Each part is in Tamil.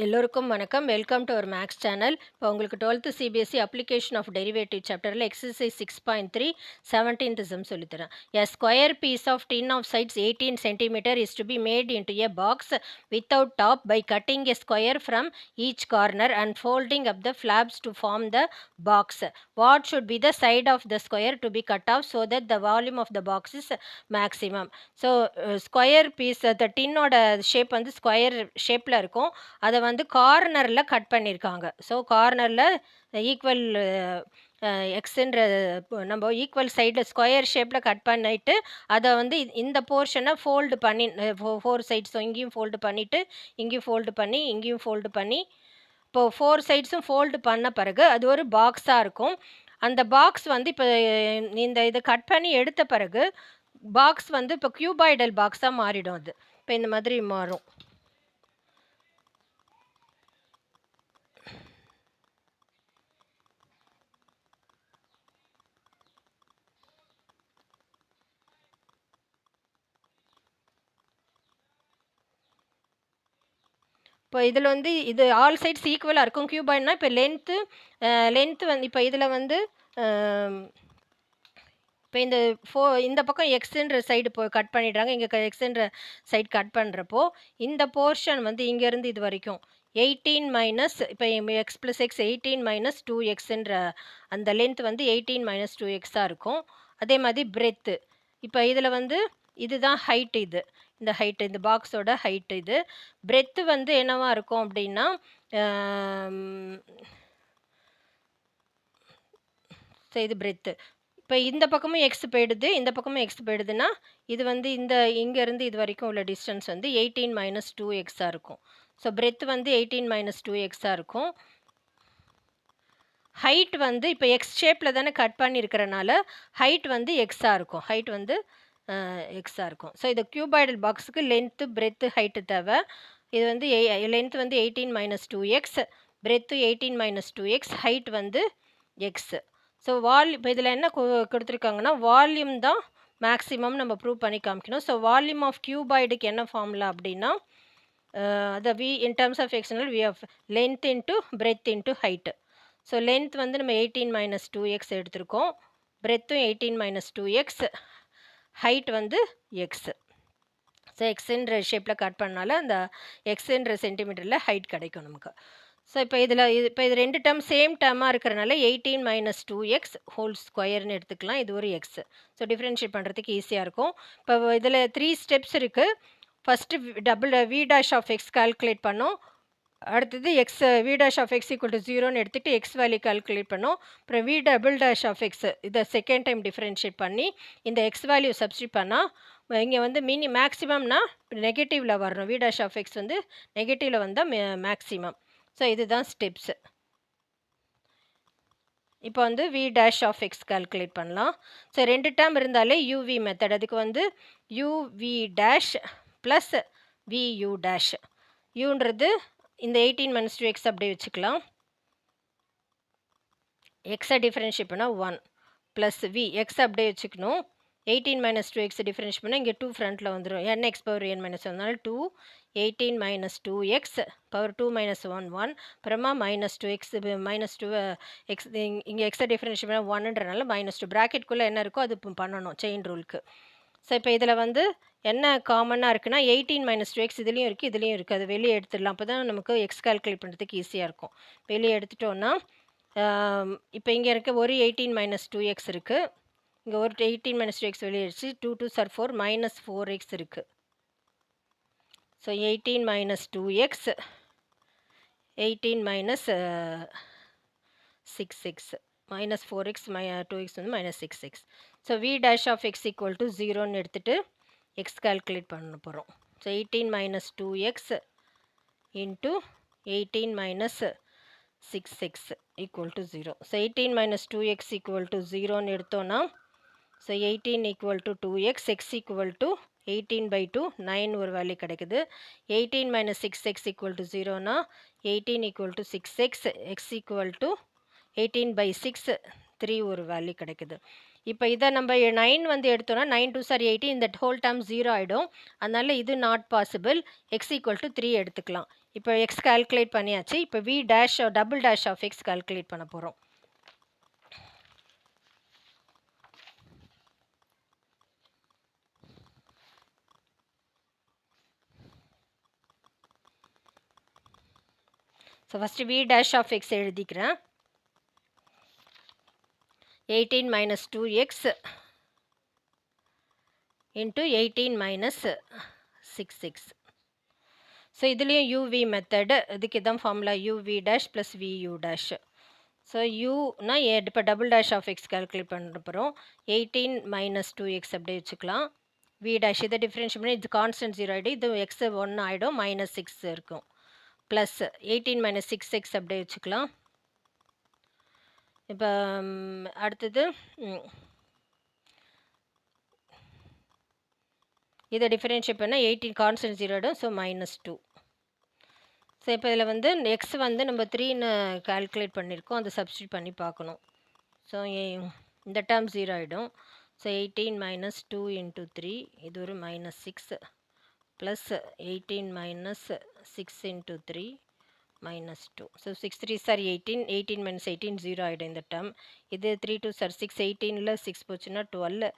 எல்லோருக்கும் வணக்கம். Welcome to our maths channel. இப்போ உங்களுக்கு 12th CBSE application of derivative சாப்டரில் எக்ஸசைஸ் 6.3 17th சம் சொல்லித்தரேன். A square piece of tin of size 18 cm is to be made into a box without top by cutting a square from each corner and folding up the flaps to form the box. What should be the side of the square to be cut off so that the volume of the box is maximum? So square piece, the tin ஓட ஷேப் வந்து ஸ்கொயர் ஷேப்பில் இருக்கும். அதை வந்து கார்னரில் கட் பண்ணியிருக்காங்க. ஸோ கார்னரில் ஈக்குவல் எக்ஸுன்ற நம்ம ஈக்குவல் சைடில் ஸ்கொயர் ஷேப்பில் கட் பண்ணிவிட்டு அதை வந்து இந்த போர்ஷனை ஃபோல்டு பண்ணி 4 சைட்ஸும் இங்கேயும் ஃபோல்டு பண்ணிவிட்டு இங்கேயும் ஃபோல்டு பண்ணி இங்கேயும் ஃபோல்டு பண்ணி இப்போது 4 சைட்ஸும் ஃபோல்டு பண்ண பிறகு அது ஒரு பாக்ஸாக இருக்கும். அந்த பாக்ஸ் வந்து இப்போ இதை கட் பண்ணி எடுத்த பிறகு பாக்ஸ் வந்து இப்போ கியூபாய்டல் பாக்ஸாக மாறிடும். அது இப்போ இந்த மாதிரி மாறும். இப்போ இதில் வந்து இது ஆல் சைட்ஸ் ஈக்குவலாக இருக்கும். கியூபாய்ட்னா இப்போ லென்த்து வந்து இப்போ இதில் வந்து இப்போ இந்த பக்கம் எக்ஸுன்ற சைடு கட் பண்ணிடுறாங்க. இங்கே எக்ஸுன்ற சைடு கட் பண்ணுறப்போ இந்த போர்ஷன் வந்து இங்கேருந்து இது வரைக்கும் 18 மைனஸ் இப்போ எக்ஸ் ப்ளஸ் எக்ஸ் 18 மைனஸ் 2xன்ற அந்த லென்த் வந்து 18 மைனஸ் 2xாக இருக்கும். அதே மாதிரி பிரெத்து இப்போ இதில் வந்து இதுதான் ஹைட். இந்த ஹைட்டு இந்த பாக்ஸோட ஹைட்டு. இது பிரெத்து வந்து என்னவா இருக்கும் அப்படின்னா இது பிரெத்து. இப்போ இந்த பக்கமும் எக்ஸ் போயிடுது, இந்த பக்கமும் எக்ஸ் போயிடுதுன்னா இது வந்து இங்கேருந்து இது வரைக்கும் உள்ள டிஸ்டன்ஸ் வந்து 18 மைனஸ் 2xாக இருக்கும். ஸோ பிரெத்து வந்து 18 மைனஸ் 2xாக இருக்கும். ஹைட் வந்து இப்போ எக்ஸ் ஷேப்பில் தானே கட் பண்ணியிருக்கிறனால ஹைட் வந்து எக்ஸாக இருக்கும். ஹைட் வந்து எக்ஸாக இருக்கும். ஸோ இது கியூபாய்டல் பாக்ஸுக்கு லென்த்து பிரெத்து ஹைட்டு தேவை. இது வந்து லென்த் வந்து 18 minus 2x, breadth 18 minus 2x, height வந்து எக்ஸு. ஸோ இப்போ இதில் என்ன கொடுத்துருக்காங்கன்னா வால்யூம் தான் மேக்ஸிமம் நம்ம ப்ரூவ் பண்ணி காமிக்கணும். ஸோ வால்யூம் ஆஃப் கியூபாய்டுக்கு என்ன ஃபார்முலா அப்படின்னா அதை இன் டர்ம்ஸ் ஆஃப் எக்ஸ்னால் V of length into breadth into height. So length வந்து நம்ம 18 மைனஸ் 2x எடுத்திருக்கோம், பிரெத்தும் 18 மைனஸ் 2x, ஹைட் வந்து எக்ஸு. ஸோ எக்ஸுன்ற ஷேப்பில் கட் பண்ணால அந்த எக்ஸுன்ற சென்டிமீட்டரில் ஹைட் கிடைக்கும் நமக்கு. ஸோ இப்போ இது ரெண்டு டேர்ம் சேம் டேர்மாக இருக்கிறனால 18 மைனஸ் 2x ஹோல் ஸ்கொயர்னு எடுத்துக்கலாம். இது ஒரு எக்ஸு. ஸோ டிஃப்ரென்ஷியேட் பண்ணுறதுக்கு ஈஸியாக இருக்கும். இப்போ இதில் 3 ஸ்டெப்ஸ் இருக்குது. First V dash of X calculate பண்ணோம். அடுத்தது V dash of X equal to 0ன்னு எடுத்துகிட்டு எக்ஸ் வேல்யூ கால்குலேட் பண்ணோம். அப்புறம் V double dash of X இதை செகண்ட் டைம் டிஃப்ரென்ஷியேட் பண்ணி இந்த எக்ஸ் வேல்யூ சப்ஸ்டியூட் பண்ணால் இங்கே வந்து மேக்ஸிமம்னா நெகட்டிவில் வரணும். வி டேஷ் ஆஃப் எக்ஸ் வந்து நெகட்டிவில் வந்தால் மேக்ஸிமம். ஸோ இதுதான் ஸ்டெப்ஸு. இப்போ வந்து V dash of X calculate பண்ணலாம். ஸோ ரெண்டு டேர்ம் இருந்தாலே யூவி மெத்தட். அதுக்கு வந்து UV dash plus VU dash. யூன்றது இந்த 18 மைனஸ் 2x அப்படியே வச்சுக்கலாம். எக்ஸை டிஃப்ரென்ஷியேட் பண்ணால் 1 ப்ளஸ் வி எக்ஸ் அப்படியே வச்சுக்கணும். 18 மைனஸ் 2x டிஃப்ரென்ஷியேட் பண்ணால் இங்கே 2 ஃப்ரண்ட்டில் வந்துடும். nx பவர் n மைனஸ் வந்தாலும் 2 18 மைனஸ் 2x பவர் 2 மைனஸ் 1 1 அப்புறமா மைனஸ் 2x மைனஸ் 2 எக்ஸ் இங்கே எக்ஸை டிஃப்ரென்ஷியேட் பண்ணால் 1ன்றனால மைனஸ் 2 ப்ராக்கெட்குள்ளே என்ன இருக்கோ அது பண்ணணும் செயின் ரூலுக்கு. ஸோ இப்போ இதில் வந்து என்ன காமனாக இருக்குன்னா 18 மைனஸ் 2x இதுலேயும் இருக்குது. அது வெளியே எடுத்துடலாம். அப்போ தான் நமக்கு எக்ஸ் கால்குலேட் பண்ணுறதுக்கு ஈஸியாக இருக்கும். வெளியே எடுத்துட்டோன்னா இப்போ இங்கே இருக்க ஒரு 18 மைனஸ் 2x இருக்குது. இங்கே ஒரு 18 மைனஸ் 2x வெளியே எடுத்து 2 2 சார் 4 மைனஸ் 4x இருக்குது. So 18 minus 2x 18 minus 6x minus 4x 2x வந்து minus 6x. So V dash of X equal to 0ன்னு எடுத்துகிட்டு எக்ஸ் கால்குலேட் பண்ண போகிறோம். So 18 minus 2x into 18 minus 6x equal to 0. So 18 minus 2x equal to 0ன்னு எடுத்தோன்னா so 18 equal to 2x X equal to 18/2 9 ஒரு வேல்யூ கிடைக்குது. 18 மைனஸ் 6x ஈக்குவல் டு 0னா 18 equal to 6x X equal to 18/6 3 ஒரு வேல்யூ கிடைக்குது. இப்போ இதை நம்ம 9 வந்து எடுத்தோன்னா 9 2 சார் 18 இந்த ஹோல் டேர்ம் 0 ஆகிடும். அதனால் இது not possible. X equal to 3 எடுத்துக்கலாம். இப்போ எக்ஸ் கால்குலேட் பண்ணியாச்சு. இப்போ V dash double dash of X calculate பண்ண போகிறோம். So first V dash of X எழுதிக்கிறேன். 18 minus 2x into 18 minus 6x. So இதுலேயும் uv மெத்தடு, இதுக்கு இதான் formula uv dash plus vu dash. So யூனா இப்போ double dash of X calculate பண்ண போகிறோம். 18 minus 2x அப்படியே வச்சுக்கலாம். v டேஷ் இதை டிஃப்ரென்ஷியேட் பண்ணி இது கான்ஸ்டன்ட் 0 ஆகிடும், இது எக்ஸ் 1 ஆகிடும், மைனஸ் 6 இருக்கும். ப்ளஸ் 18 minus 6x அப்படியே வச்சுக்கலாம். இப்போ அடுத்தது இதை டிஃபரன்ஷியேட் பண்ணால் 18 கான்ஸ்டன்ட் 0 ஆகிடும், ஸோ -2. ஸோ இப்போ இதில் வந்து எக்ஸ் வந்து நம்ம 3ன்னு கால்குலேட் பண்ணியிருக்கோம், அதை சப்ஸ்டியூட் பண்ணி பார்க்கணும். ஸோ இந்த டேர்ம் 0 ஆகிடும். ஸோ 18 minus 2 into 3, இது ஒரு -6 plus 18 minus 6 into 3 -2. So 6 3 sir 18, 18 minus 18 0 ஆகிடும் இந்த டேர்ம். இது 3 2 சார் 6, 18ல் 6 போச்சுன்னா 12,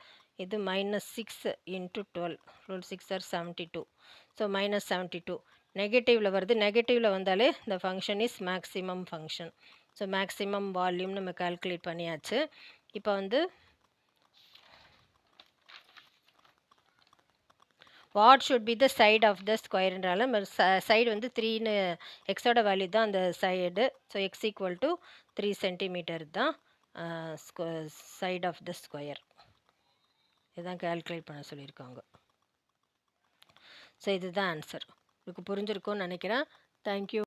இது -6 into 12, ரூல் 6 ஆர் 72. ஸோ -72 நெகட்டிவில் வருது. நெகட்டிவில் வந்தாலே இந்த function is maximum function. So maximum volume நம்ம கால்குலேட் பண்ணியாச்சு. இப்போ வந்து what should be the side of the ஸ்கொயர்ன்றால சைடு வந்து 3ன்னு எக்ஸோட வேல்யூ தான் அந்த side. So X equal to 3 centimetre தான் சைட் ஆஃப் த ஸ்கொயர். இதுதான் கால்குலேட் பண்ண சொல்லியிருக்காங்க. ஸோ இதுதான் ஆன்சர். உங்களுக்கு புரிஞ்சிருக்கும்னு நினைக்கிறேன். தேங்க்யூ.